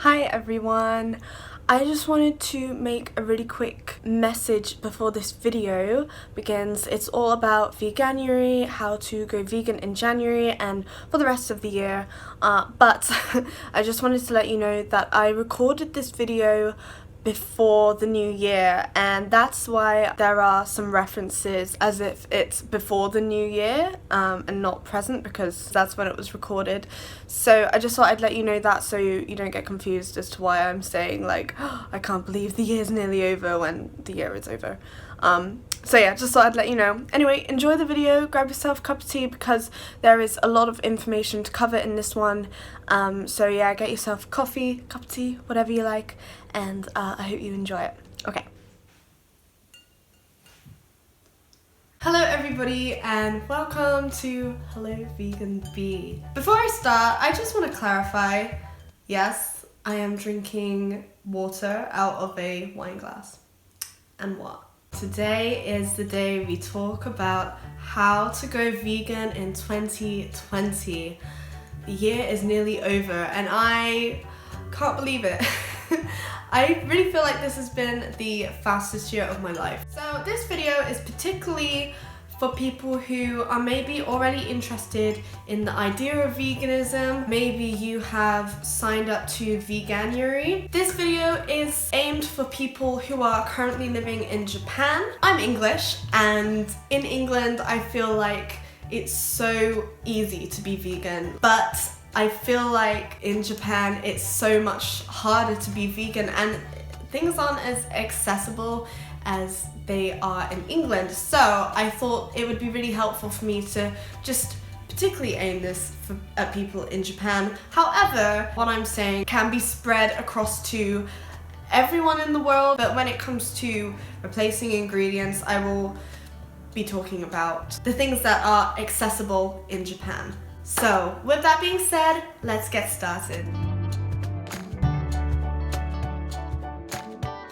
Hi everyone! I just wanted to make a really quick message before this video begins. It's all about Veganuary, how to go vegan in January and for the rest of the year. But I just wanted to let you know that I recorded this video before the new year, and that's why there are some references as if it's before the new year and not present, because that's when it was recorded. So I just thought I'd let you know that so you don't get confused as to why I'm saying like, oh, I can't believe the year's nearly over when the year is over. So yeah, just thought I'd let you know. Anyway, enjoy the video, grab yourself a cup of tea because there is a lot of information to cover in this one. So yeah, get yourself a coffee, cup of tea, whatever you like, and I hope you enjoy it. Okay. Hello everybody and welcome to Hello Vegan Bee. Before I start, I just want to clarify, yes, I am drinking water out of a wine glass. And what? Today is the day we talk about how to go vegan in 2020. The year is nearly over and I can't believe it. I really feel like this has been the fastest year of my life. So this video is particularly for people who are maybe already interested in the idea of veganism. Maybe you have signed up to Veganuary. This video is aimed for people who are currently living in Japan. I'm English, and in England I feel like it's so easy to be vegan, but I feel like in Japan it's so much harder to be vegan and things aren't as accessible as they are in England. So I thought it would be really helpful for me to just particularly aim this at people in Japan. However, what I'm saying can be spread across to everyone in the world, but when it comes to replacing ingredients, I will be talking about the things that are accessible in Japan. So with that being said, let's get started.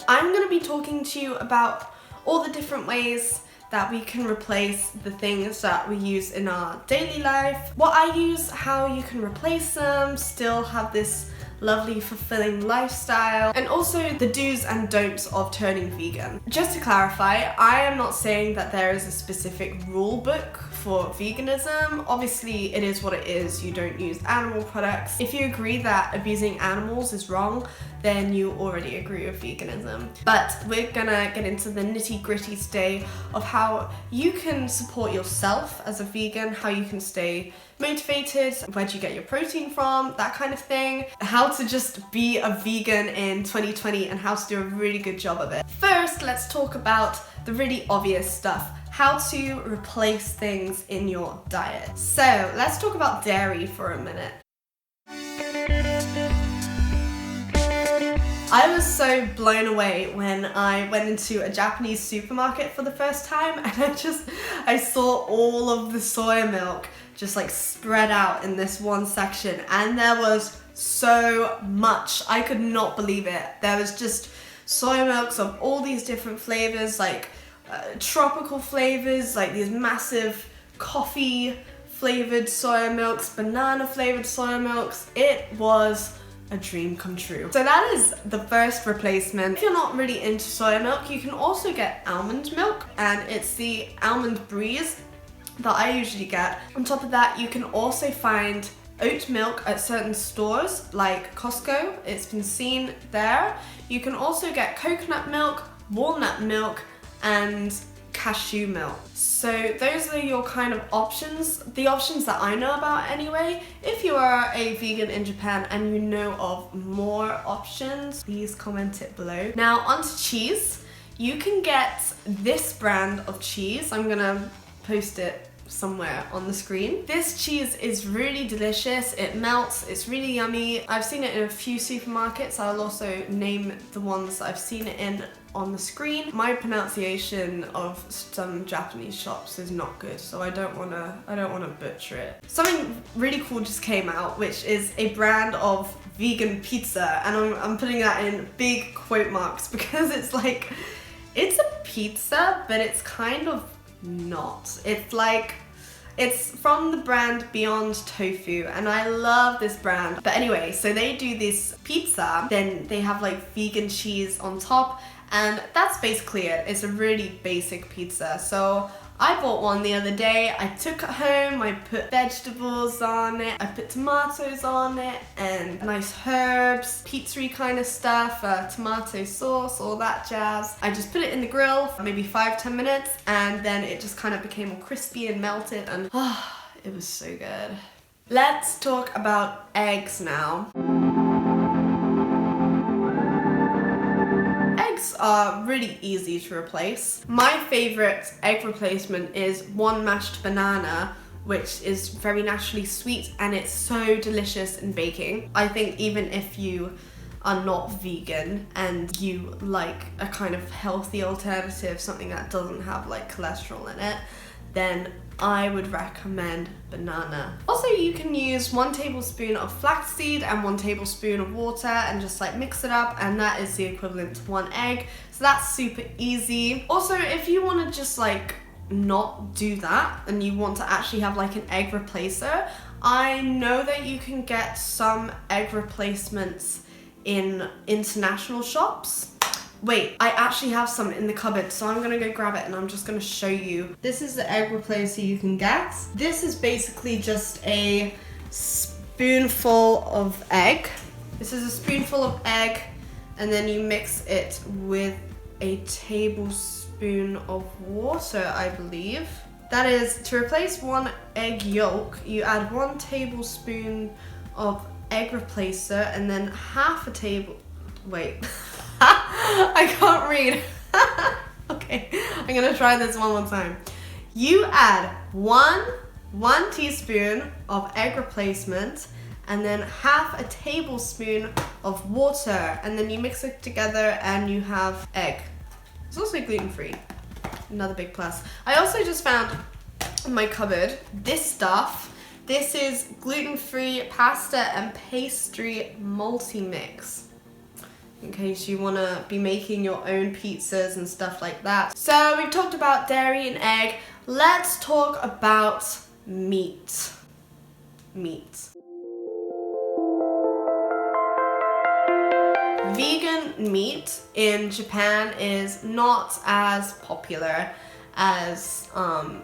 I'm going to be talking to you about all the different ways that we can replace the things that we use in our daily life, what I use, how you can replace them, still have this lovely fulfilling lifestyle, and also the do's and don'ts of turning vegan. Just to clarify, I am not saying that there is a specific rule book for veganism. Obviously it is what it is, you don't use animal products. If you agree that abusing animals is wrong, then you already agree with veganism. But we're gonna get into the nitty-gritty today of how you can support yourself as a vegan, how you can stay motivated, where do you get your protein from, that kind of thing, how to just be a vegan in 2020 and how to do a really good job of it. First, let's talk about the really obvious stuff, how to replace things in your diet. So let's talk about dairy for a minute. I was so blown away when I went into a Japanese supermarket for the first time and I saw all of the soy milk just like spread out in this one section, and there was so much. I could not believe it. There was just soy milks of all these different flavors, like tropical flavors, like these massive coffee flavored soy milks, banana flavored soy milks. It was a dream come true. So that is the first replacement. If you're not really into soy milk, you can also get almond milk, and it's the almond breeze that I usually get. On top of that, you can also find oat milk at certain stores like Costco. It's been seen there. You can also get coconut milk, walnut milk, and cashew milk. So those are your kind of options, the options that I know about anyway. If you are a vegan in Japan and you know of more options, please comment it below. Now onto cheese. You can get this brand of cheese. I'm gonna post it somewhere on the screen. This cheese is really delicious, it melts, it's really yummy. I've seen it in a few supermarkets. I'll also name the ones I've seen it in on the screen. My pronunciation of some Japanese shops is not good, so I don't wanna butcher it. Something really cool just came out, which is a brand of vegan pizza, and I'm putting that in big quote marks because it's like, it's a pizza, but it's kind of not. It's like It's from the brand Beyond Tofu, and I love this brand. But anyway, so they do this pizza, then they have like vegan cheese on top, and that's basically it. It's a really basic pizza. So I bought one the other day. I took it home, I put vegetables on it, I put tomatoes on it, and nice herbs, pizza-y kind of stuff, tomato sauce, all that jazz. I just put it in the grill for maybe 5-10 minutes, and then it just kind of became all crispy and melted, and it was so good. Let's talk about eggs now. Eggs are really easy to replace. My favorite egg replacement is one mashed banana, which is very naturally sweet and it's so delicious in baking. I think even if you are not vegan and you like a kind of healthy alternative, something that doesn't have like cholesterol in it, then I would recommend banana. Also, you can use 1 tablespoon of flaxseed and 1 tablespoon of water and just like mix it up, and that is the equivalent to 1 egg. So that's super easy. Also, if you want to just like not do that and you want to actually have like an egg replacer, I know that you can get some egg replacements in international shops. Wait, I actually have some in the cupboard, so I'm gonna go grab it and I'm just gonna show you. This is the egg replacer you can get. This is basically just a spoonful of egg. This is a spoonful of egg, and then you mix it with a tablespoon of water, I believe. That is, to replace 1 egg yolk, you add 1 tablespoon of egg replacer and then half a table, wait. I can't read. Okay, I'm gonna try this one more time. You add one teaspoon of egg replacement and then half a tablespoon of water, and then you mix it together and you have egg. It's also gluten-free, another big plus. I also just found in my cupboard this stuff. This is gluten-free pasta and pastry multi-mix, in case you want to be making your own pizzas and stuff like that. So we've talked about dairy and egg. Let's talk about meat. Vegan meat in Japan is not as popular as,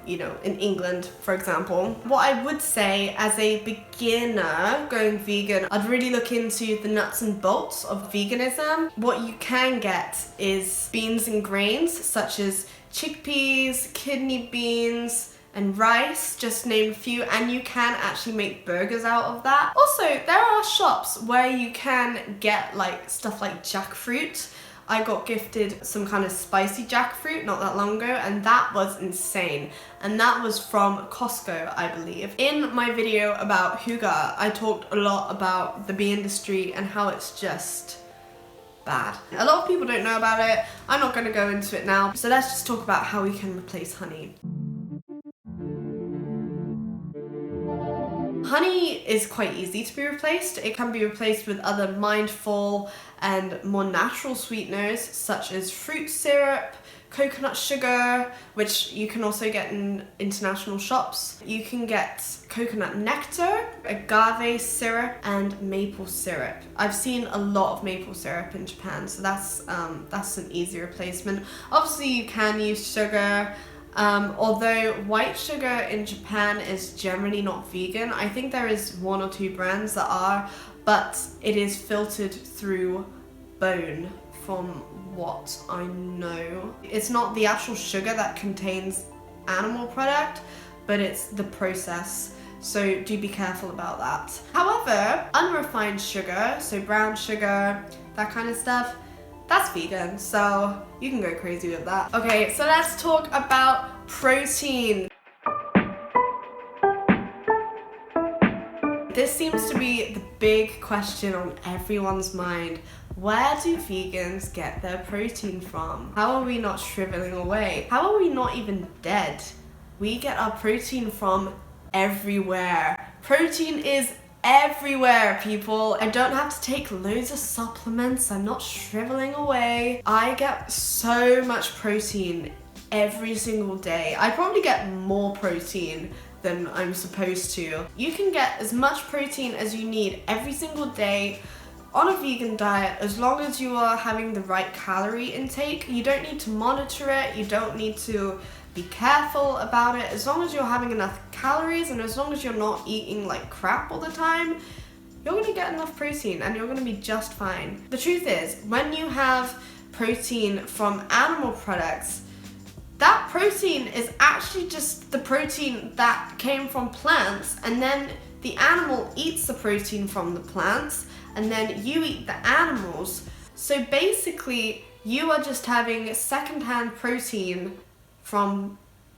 in England, for example. What I would say as a beginner going vegan, I'd really look into the nuts and bolts of veganism. What you can get is beans and grains such as chickpeas, kidney beans, and rice, just name a few, and you can actually make burgers out of that. Also, there are shops where you can get like stuff like jackfruit. I got gifted some kind of spicy jackfruit not that long ago, and that was insane. And that was from Costco, I believe. In my video about Hygge, I talked a lot about the bee industry and how it's just bad. A lot of people don't know about it. I'm not gonna go into it now. So let's just talk about how we can replace honey. Honey is quite easy to be replaced. It can be replaced with other mindful and more natural sweeteners such as fruit syrup, coconut sugar, which you can also get in international shops. You can get coconut nectar, agave syrup, and maple syrup. I've seen a lot of maple syrup in Japan, so that's an easy replacement. Obviously you can use sugar. Although white sugar in Japan is generally not vegan. I think there is 1 or 2 brands that are, but it is filtered through bone from what I know. It's not the actual sugar that contains animal product, but it's the process. So do be careful about that. However, unrefined sugar, so brown sugar, that kind of stuff, that's vegan, so you can go crazy with that. Okay, so let's talk about protein. This seems to be the big question on everyone's mind. Where do vegans get their protein from? How are we not shriveling away? How are we not even dead? We get our protein from everywhere. Protein is everywhere, people. I don't have to take loads of supplements. I'm not shriveling away. I get so much protein every single day. I probably get more protein than I'm supposed to. You can get as much protein as you need every single day on a vegan diet as long as you are having the right calorie intake. You don't need to monitor it, you don't need to be careful about it. As long as you're having enough calories and as long as you're not eating like crap all the time, you're gonna get enough protein and you're gonna be just fine. The truth is, when you have protein from animal products, that protein is actually just the protein that came from plants, and then the animal eats the protein from the plants, and then you eat the animals. So basically, you are just having secondhand protein from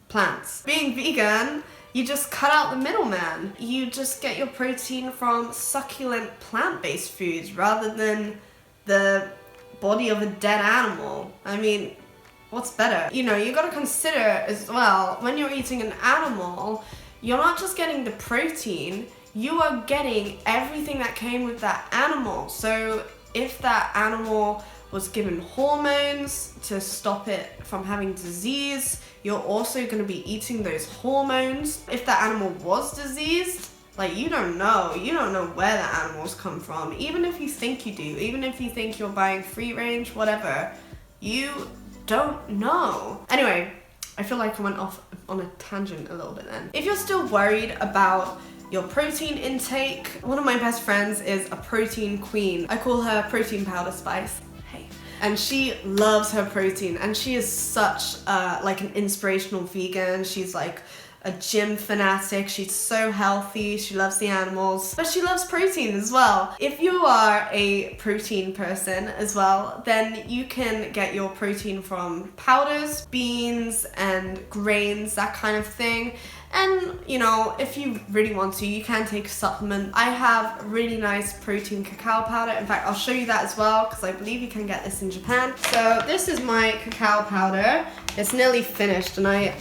plants. Being vegan, you just cut out the middleman. You just get your protein from succulent plant-based foods rather than the body of a dead animal. I mean, what's better? You know, you gotta consider as well, when you're eating an animal, you're not just getting the protein, you are getting everything that came with that animal. So if that animal was given hormones to stop it from having disease, you're also going to be eating those hormones. If that animal was diseased, like, you don't know where the animals come from. Even if you think you do, even if you think you're buying free range, whatever, you don't know. Anyway, I feel like I went off on a tangent a little bit then. If you're still worried about your protein intake, one of my best friends is a protein queen. I call her Protein Powder Spice. And she loves her protein, and she is such like an inspirational vegan. She's like a gym fanatic. She's so healthy. She loves the animals, but she loves protein as well. If you are a protein person as well, then you can get your protein from powders, beans, and grains, that kind of thing. And, you know, if you really want to, you can take a supplement. I have a really nice protein cacao powder. In fact, I'll show you that as well, because I believe you can get this in Japan. So this is my cacao powder. It's nearly finished, and I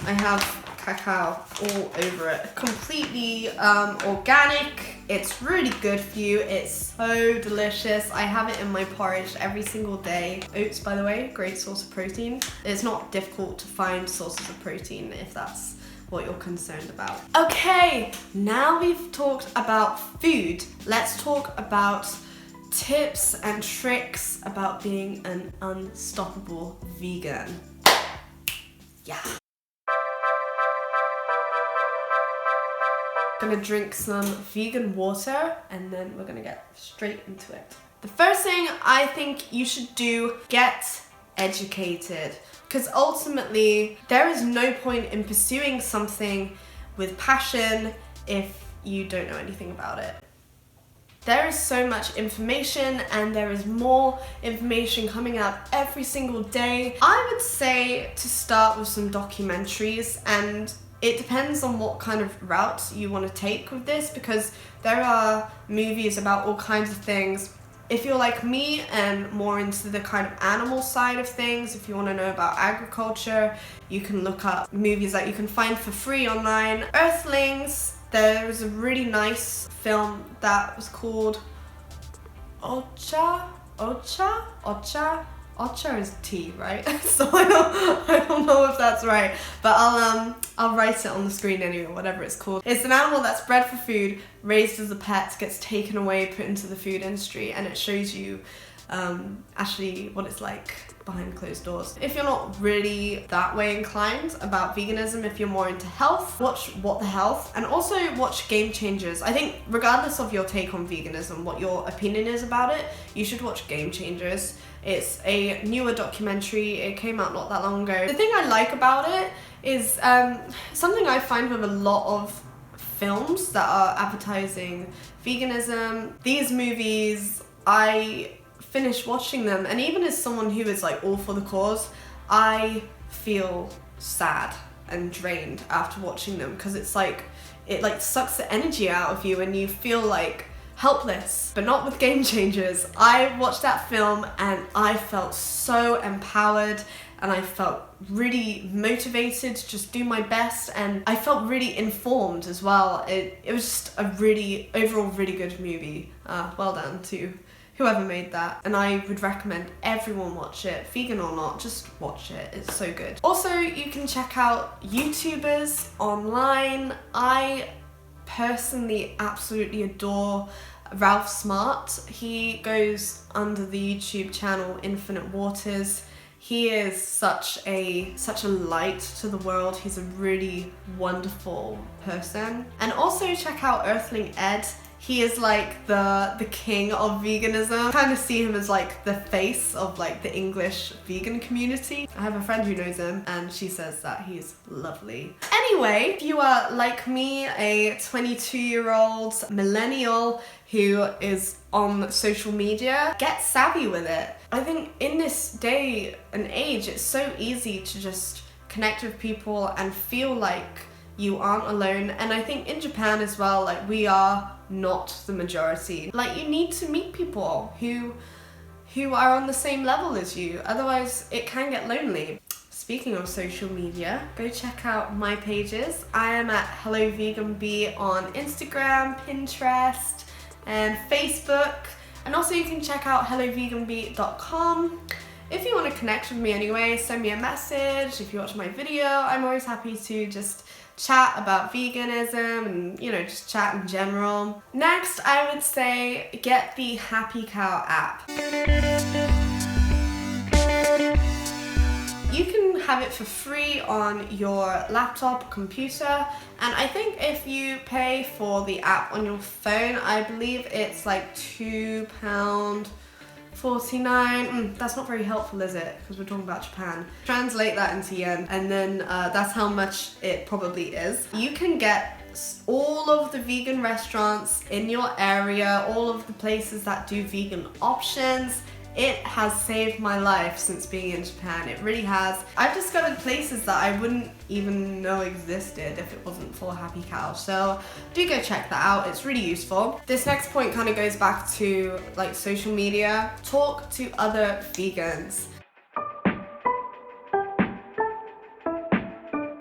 have cacao all over it. Completely organic. It's really good for you. It's so delicious. I have it in my porridge every single day. Oats, by the way, great source of protein. It's not difficult to find sources of protein if that's what you're concerned about. Okay, now we've talked about food. Let's talk about tips and tricks about being an unstoppable vegan. Yeah. I'm gonna drink some vegan water and then we're gonna get straight into it. The first thing I think you should do, get educated. Because ultimately, there is no point in pursuing something with passion if you don't know anything about it. There is so much information, and there is more information coming out every single day. I would say to start with some documentaries, and it depends on what kind of route you want to take with this, because there are movies about all kinds of things. If you're like me and more into the kind of animal side of things, if you want to know about agriculture, you can look up movies that you can find for free online. Earthlings, there was a really nice film that was called Ocha is tea, right? So I don't know if that's right, but I'll write it on the screen anyway, whatever it's called. It's an animal that's bred for food, raised as a pet, gets taken away, put into the food industry, and it shows you actually what it's like behind closed doors. If you're not really that way inclined about veganism, if you're more into health, watch What the Health, and also watch Game Changers. I think regardless of your take on veganism, what your opinion is about it, you should watch Game Changers. It's a newer documentary. It came out not that long ago. The thing I like about it is something I find with a lot of films that are advertising veganism. These movies, I finish watching them, and even as someone who is like all for the cause, I feel sad and drained after watching them, because it's like, it like sucks the energy out of you and you feel like helpless. But not with Game Changers. I watched that film and I felt so empowered, and I felt really motivated to just do my best, and I felt really informed as well. It was just a really, overall really good movie. Well done to whoever made that, and I would recommend everyone watch it, vegan or not, just watch it, it's so good. Also, you can check out YouTubers online. I personally absolutely adore Ralph Smart. He goes under the YouTube channel Infinite Waters. He is such a light to the world. He's a really wonderful person. And also check out Earthling Ed. He is like the king of veganism. I kind of see him as like the face of like the English vegan community. I have a friend who knows him and she says that he's lovely. Anyway, if you are like me, a 22-year-old millennial who is on social media, get savvy with it. I think in this day and age, it's so easy to just connect with people and feel like you aren't alone. And I think in Japan as well, like, we are not the majority. Like, you need to meet people who are on the same level as you, otherwise it can get lonely. Speaking of social media, go check out my pages. I am at helloveganbee on Instagram, Pinterest, and Facebook. And also you can check out helloveganbee.com. If you want to connect with me anyway, send me a message. If you watch my video, I'm always happy to just chat about veganism and, you know, just chat in general. Next, I would say get the Happy Cow app. You can have it for free on your laptop or computer, and I think if you pay for the app on your phone, I believe it's like £2.49. That's not very helpful, is it? Because we're talking about Japan. Translate that into yen, and then that's how much it probably is. You can get all of the vegan restaurants in your area, all of the places that do vegan options. It has saved my life since being in Japan. It really has. I've discovered places that I wouldn't even know existed if it wasn't for Happy Cow. So do go check that out. It's really useful. This next point kind of goes back to like social media. Talk to other vegans.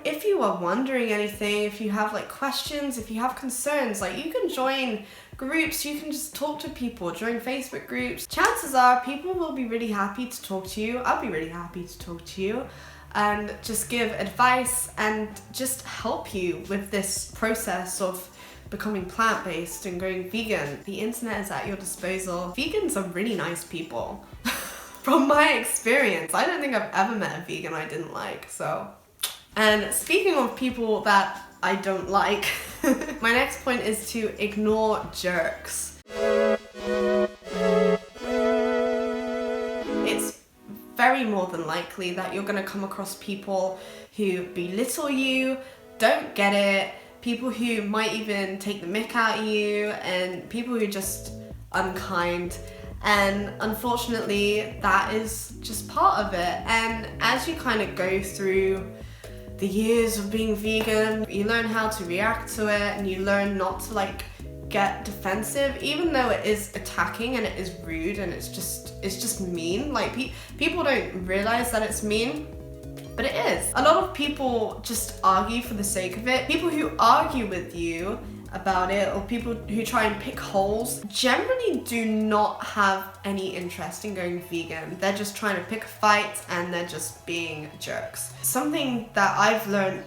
If you are wondering anything, if you have like questions, if you have concerns, like, you can join groups, you can just talk to people, join Facebook groups. Chances are people will be really happy to talk to you. I'll be really happy to talk to you and just give advice and just help you with this process of becoming plant-based and going vegan. The internet is at your disposal. Vegans are really nice people. From my experience, I don't think I've ever met a vegan I didn't like, so. And speaking of people that I don't like, my next point is to ignore jerks. It's very more than likely that you're gonna come across people who belittle you, don't get it, people who might even take the mick out of you, and people who are just unkind. And unfortunately, that is just part of it. And as you kind of go through the years of being vegan, you learn how to react to it, and you learn not to like get defensive, even though it is attacking and it is rude and it's just mean. Like, people don't realize that it's mean, but it is. A lot of people just argue for the sake of it. People who argue with you about it, or people who try and pick holes, generally do not have any interest in going vegan. They're just trying to pick a fight and they're just being jerks. Something that I've learned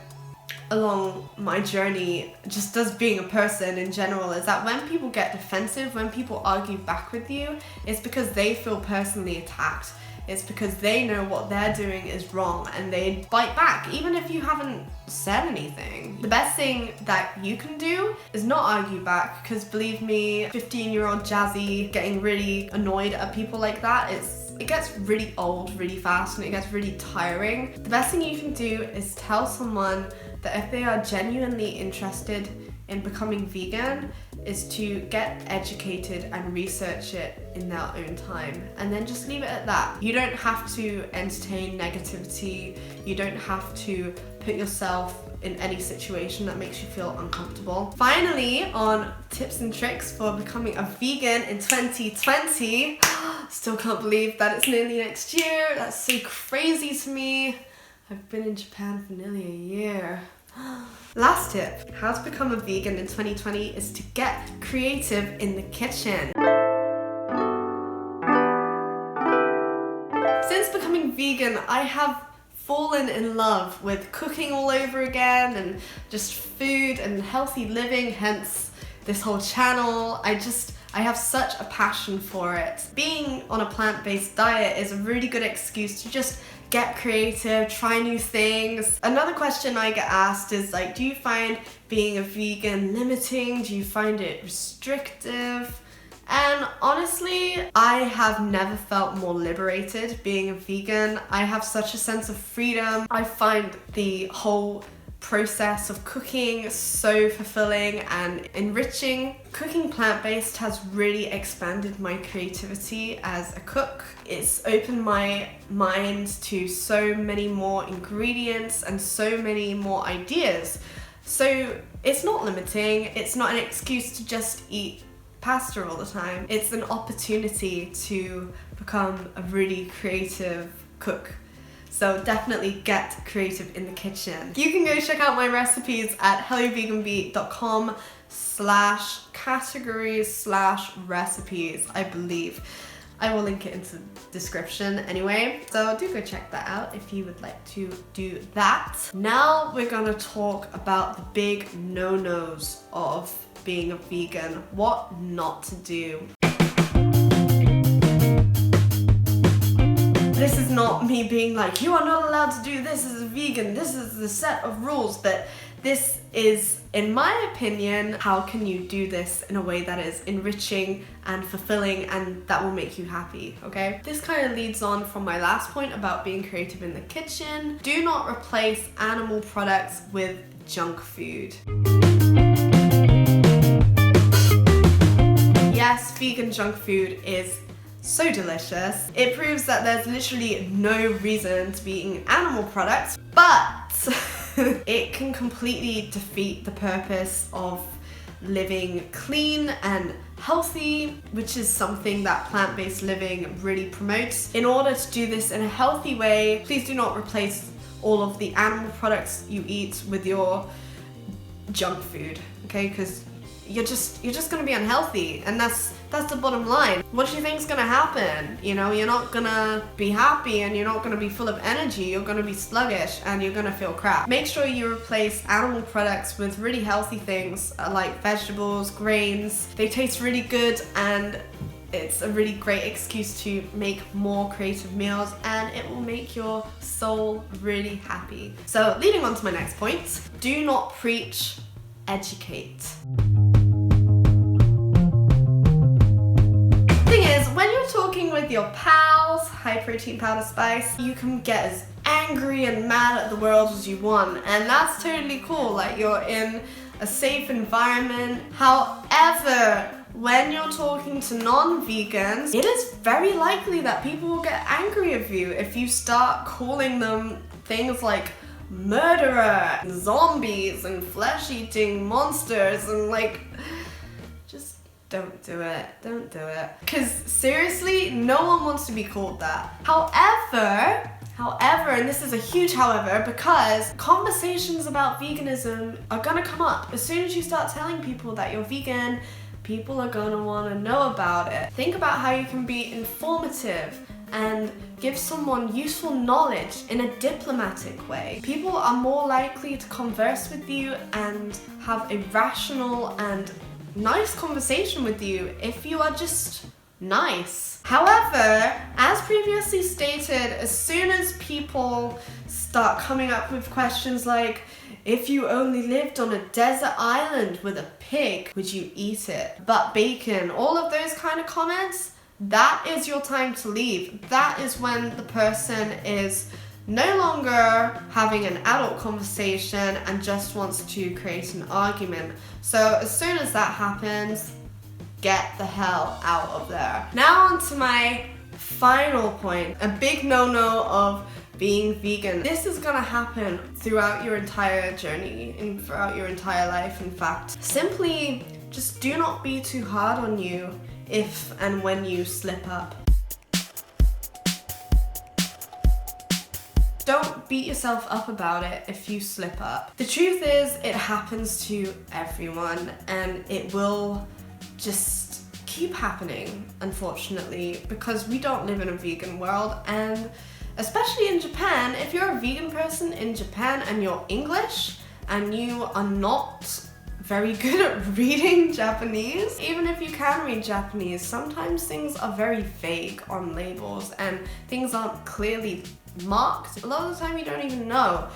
along my journey, just as being a person in general, is that when people get defensive, when people argue back with you, it's because they feel personally attacked. It's because they know what they're doing is wrong and they bite back, even if you haven't said anything. The best thing that you can do is not argue back, because believe me, 15-year-old Jazzy getting really annoyed at people like that, it gets really old really fast and it gets really tiring. The best thing you can do is tell someone that if they are genuinely interested in becoming vegan, is to get educated and research it in their own time, and then just leave it at that. You don't have to entertain negativity. You don't have to put yourself in any situation that makes you feel uncomfortable. Finally, on tips and tricks for becoming a vegan in 2020, still can't believe that it's nearly next year. That's so crazy to me. I've been in Japan for nearly a year. Last tip, how to become a vegan in 2020 is to get creative in the kitchen. Since becoming vegan, I have fallen in love with cooking all over again and just food and healthy living, hence this whole channel. I have such a passion for it. Being on a plant-based diet is a really good excuse to just get creative, try new things. Another question I get asked is like, do you find being a vegan limiting? Do you find it restrictive? And honestly, I have never felt more liberated being a vegan. I have such a sense of freedom. I find the whole process of cooking so fulfilling and enriching. Cooking plant-based has really expanded my creativity as a cook. It's opened my mind to so many more ingredients and so many more ideas. So it's not limiting, it's not an excuse to just eat pasta all the time. It's an opportunity to become a really creative cook. So definitely get creative in the kitchen. You can go check out my recipes at helloveganbee.com/categories/recipes, I believe. I will link it into the description anyway. So do go check that out if you would like to do that. Now we're gonna talk about the big no-nos of being a vegan, what not to do. This is not me being like, you are not allowed to do this as a vegan, this is the set of rules, but this is, in my opinion, how can you do this in a way that is enriching and fulfilling and that will make you happy, okay? This kind of leads on from my last point about being creative in the kitchen. Do not replace animal products with junk food. Yes, vegan junk food is so delicious. It proves that there's literally no reason to be eating animal products, but it can completely defeat the purpose of living clean and healthy, which is something that plant-based living really promotes. In order to do this in a healthy way, please do not replace all of the animal products you eat with your junk food, okay? Because you're just gonna be unhealthy, and that's the bottom line. What do you think is gonna happen? You know, you're not gonna be happy and you're not gonna be full of energy, you're gonna be sluggish and you're gonna feel crap. Make sure you replace animal products with really healthy things like vegetables, grains. They taste really good and it's a really great excuse to make more creative meals and it will make your soul really happy. So leading on to my next point, do not preach, educate. When you're talking with your pals, high protein powder spice, you can get as angry and mad at the world as you want, and that's totally cool, like you're in a safe environment. However, when you're talking to non-vegans, it is very likely that people will get angry at you if you start calling them things like murderer, zombies, and flesh-eating monsters, and like, don't do it. Don't do it. Because seriously, no one wants to be called that. However, and this is a huge however, because conversations about veganism are gonna come up. As soon as you start telling people that you're vegan, people are gonna wanna know about it. Think about how you can be informative and give someone useful knowledge in a diplomatic way. People are more likely to converse with you and have a rational and nice conversation with you if you are just nice. However, as previously stated, as soon as people start coming up with questions like, if you only lived on a desert island with a pig, would you eat it? But bacon, all of those kind of comments, that is your time to leave. That is when the person is no longer having an adult conversation and just wants to create an argument. So as soon as that happens, get the hell out of there. Now on to my final point, a big no-no of being vegan. This is gonna happen throughout your entire journey and throughout your entire life, in fact. Simply just do not be too hard on you if and when you slip up. Don't beat yourself up about it if you slip up. The truth is, it happens to everyone and it will just keep happening, unfortunately, because we don't live in a vegan world. And especially in Japan, if you're a vegan person in Japan and you're English and you are not very good at reading Japanese, even if you can read Japanese, sometimes things are very vague on labels and things aren't clearly marked. A lot of the time you don't even know.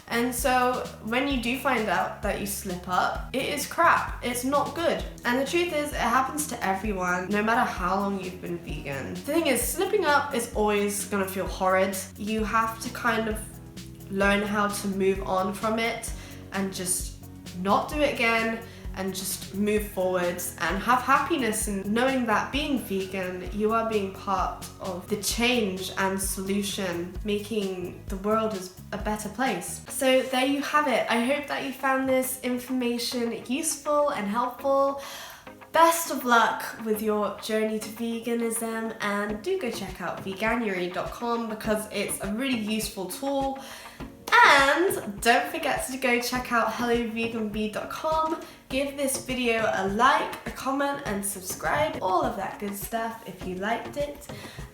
And so when you do find out that you slip up, it is crap. It's not good. And the truth is, it happens to everyone, no matter how long you've been vegan. The thing is, slipping up is always gonna feel horrid. You have to kind of learn how to move on from it and just not do it again, and just move forwards and have happiness in knowing that being vegan, you are being part of the change and solution, making the world a better place. So there you have it. I hope that you found this information useful and helpful. Best of luck with your journey to veganism, and do go check out veganuary.com because it's a really useful tool. And don't forget to go check out helloveganbee.com. Give this video a like, a comment, and subscribe. All of that good stuff if you liked it.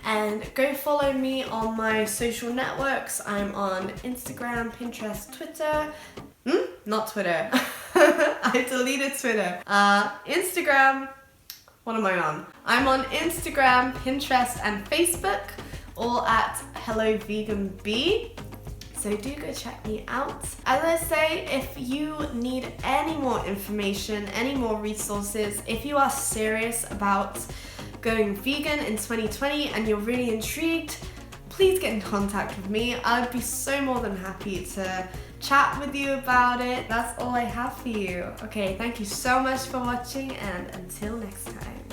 And go follow me on my social networks. I'm on Instagram, Pinterest, Twitter. Not Twitter. I deleted Twitter. Instagram. What am I on? I'm on Instagram, Pinterest, and Facebook, all at helloveganbee. So do go check me out. As I say, if you need any more information, any more resources, if you are serious about going vegan in 2020 and you're really intrigued, please get in contact with me. I'd be so more than happy to chat with you about it. That's all I have for you. Okay, thank you so much for watching, and until next time.